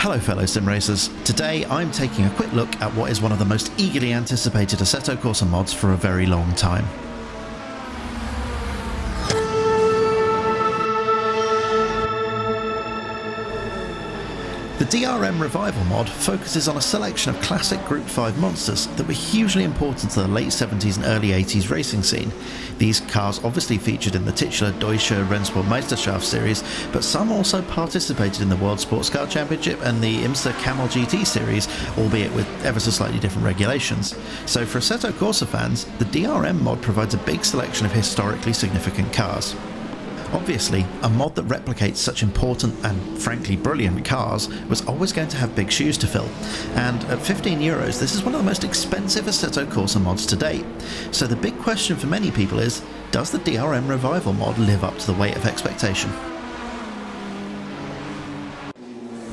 Hello fellow sim racers, today I'm taking a quick look at what is one of the most eagerly anticipated Assetto Corsa mods for a very long time. The DRM Revival Mod focuses on a selection of classic Group 5 monsters that were hugely important to the late 70s and early 80s racing scene. These cars obviously featured in the titular Deutsche Rennsport Meisterschaft series, but some also participated in the World Sportscar Championship and the IMSA Camel GT series, albeit with ever so slightly different regulations. So for Assetto Corsa fans, the DRM mod provides a big selection of historically significant cars. Obviously, a mod that replicates such important and frankly brilliant cars was always going to have big shoes to fill, and at €15 this is one of the most expensive Assetto Corsa mods to date. So the big question for many people is, does the DRM Revival mod live up to the weight of expectation?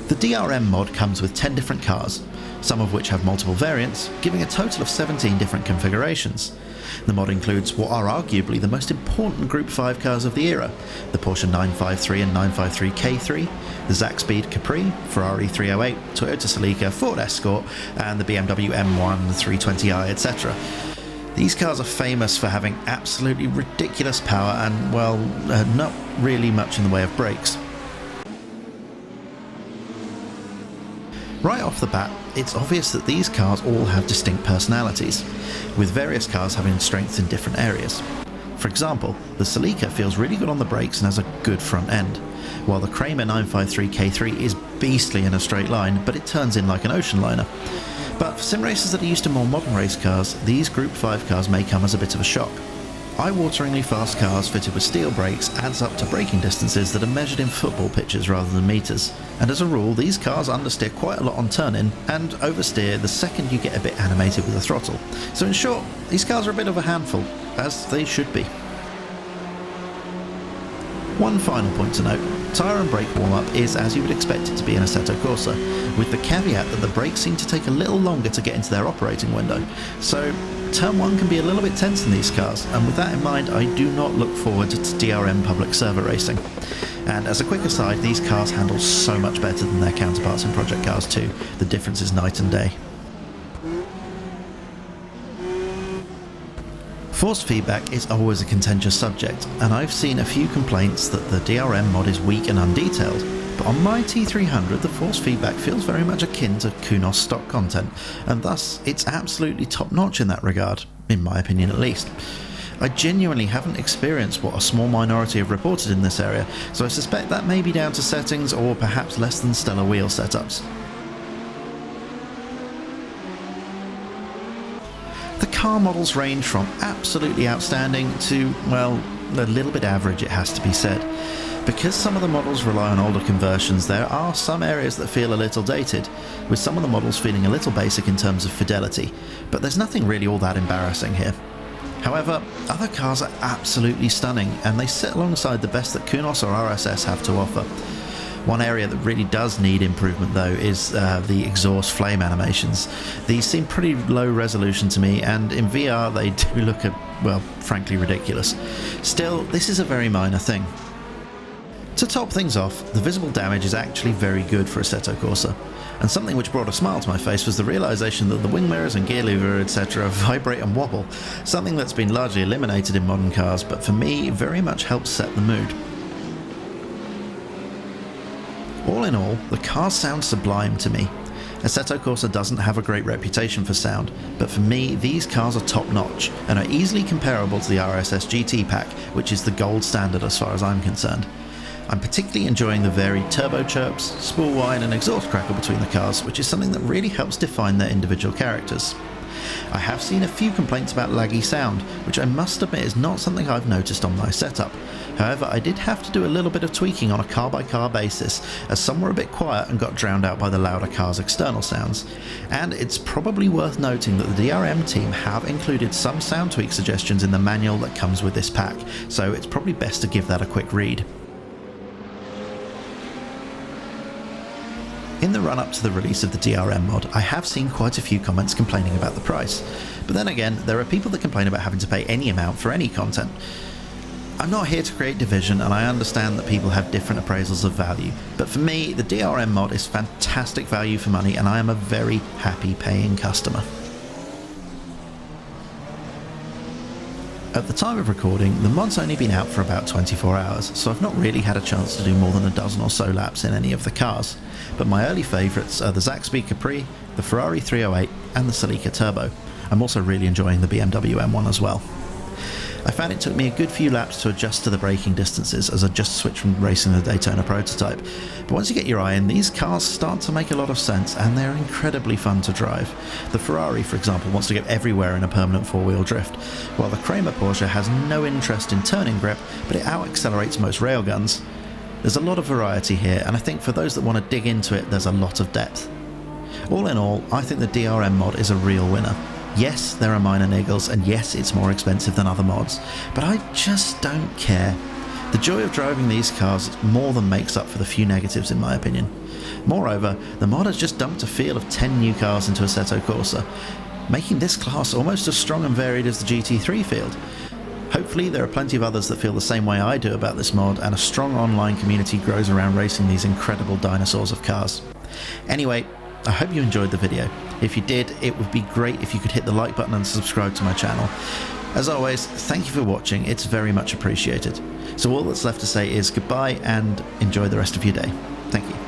The DRM mod comes with 10 different cars, some of which have multiple variants, giving a total of 17 different configurations. The mod includes what are arguably the most important Group 5 cars of the era: the Porsche 953 and 953 K3, the Zakspeed Capri, Ferrari 308, Toyota Celica, Ford Escort, and the BMW M1, 320i, etc. These cars are famous for having absolutely ridiculous power and, well, not really much in the way of brakes. Right off the bat, it's obvious that these cars all have distinct personalities, with various cars having strengths in different areas. For example, the Celica feels really good on the brakes and has a good front end, while the Kramer 953 K3 is beastly in a straight line, but it turns in like an ocean liner. But for sim racers that are used to more modern race cars, these Group 5 cars may come as a bit of a shock. Eye-wateringly fast cars fitted with steel brakes adds up to braking distances that are measured in football pitches rather than meters, and as a rule these cars understeer quite a lot on turn-in and oversteer the second you get a bit animated with the throttle. So in short, these cars are a bit of a handful, as they should be. One final point to note, tyre and brake warm-up is as you would expect it to be in Assetto Corsa, with the caveat that the brakes seem to take a little longer to get into their operating window, so Turn 1 can be a little bit tense in these cars, and with that in mind I do not look forward to DRM public server racing. And as a quick aside, these cars handle so much better than their counterparts in Project Cars 2, the difference is night and day. Forced feedback is always a contentious subject, and I've seen a few complaints that the DRM mod is weak and undetailed, but on my T300 the forced feedback feels very much akin to Kunos stock content, and thus it's absolutely top notch in that regard, in my opinion at least. I genuinely haven't experienced what a small minority have reported in this area, so I suspect that may be down to settings or perhaps less than stellar wheel setups. The car models range from absolutely outstanding to, well, a little bit average, it has to be said. Because some of the models rely on older conversions, there are some areas that feel a little dated, with some of the models feeling a little basic in terms of fidelity, but there's nothing really all that embarrassing here. However, other cars are absolutely stunning, and they sit alongside the best that Kunos or RSS have to offer. One area that really does need improvement though is the exhaust flame animations. These seem pretty low resolution to me, and in VR they do look, well, frankly ridiculous. Still, this is a very minor thing. To top things off, the visible damage is actually very good for Assetto Corsa, and something which brought a smile to my face was the realisation that the wing mirrors and gear lever etc. vibrate and wobble, something that's been largely eliminated in modern cars, but for me very much helps set the mood. All in all, the cars sound sublime to me. Assetto Corsa doesn't have a great reputation for sound, but for me these cars are top notch and are easily comparable to the RSS GT pack, which is the gold standard as far as I'm concerned. I'm particularly enjoying the varied turbo chirps, spool whine and exhaust crackle between the cars, which is something that really helps define their individual characters. I have seen a few complaints about laggy sound, which I must admit is not something I've noticed on my setup. However, I did have to do a little bit of tweaking on a car-by-car basis, as some were a bit quiet and got drowned out by the louder car's external sounds. And it's probably worth noting that the DRM team have included some sound tweak suggestions in the manual that comes with this pack, so it's probably best to give that a quick read. In the run-up to the release of the DRM mod, I have seen quite a few comments complaining about the price, but then again, there are people that complain about having to pay any amount for any content. I'm not here to create division, and I understand that people have different appraisals of value, but for me, the DRM mod is fantastic value for money, and I am a very happy paying customer. At the time of recording, the mod's only been out for about 24 hours, so I've not really had a chance to do more than a dozen or so laps in any of the cars, but my early favourites are the Zakspeed Capri, the Ferrari 308 and the Celica Turbo. I'm also really enjoying the BMW M1 as well. I found it took me a good few laps to adjust to the braking distances as I just switched from racing the Daytona prototype, but once you get your eye in, these cars start to make a lot of sense and they're incredibly fun to drive. The Ferrari, for example, wants to go everywhere in a permanent four-wheel drift, while the Kramer Porsche has no interest in turning grip, but it out-accelerates most railguns. There's a lot of variety here, and I think for those that want to dig into it, there's a lot of depth. All in all, I think the DRM mod is a real winner. Yes, there are minor niggles, and yes, it's more expensive than other mods, but I just don't care. The joy of driving these cars more than makes up for the few negatives in my opinion. Moreover, the mod has just dumped a feel of 10 new cars into Assetto Corsa, making this class almost as strong and varied as the GT3 field. Hopefully there are plenty of others that feel the same way I do about this mod, and a strong online community grows around racing these incredible dinosaurs of cars. Anyway, I hope you enjoyed the video. If you did, it would be great if you could hit the like button and subscribe to my channel. As always, thank you for watching, it's very much appreciated. So all that's left to say is goodbye and enjoy the rest of your day. Thank you.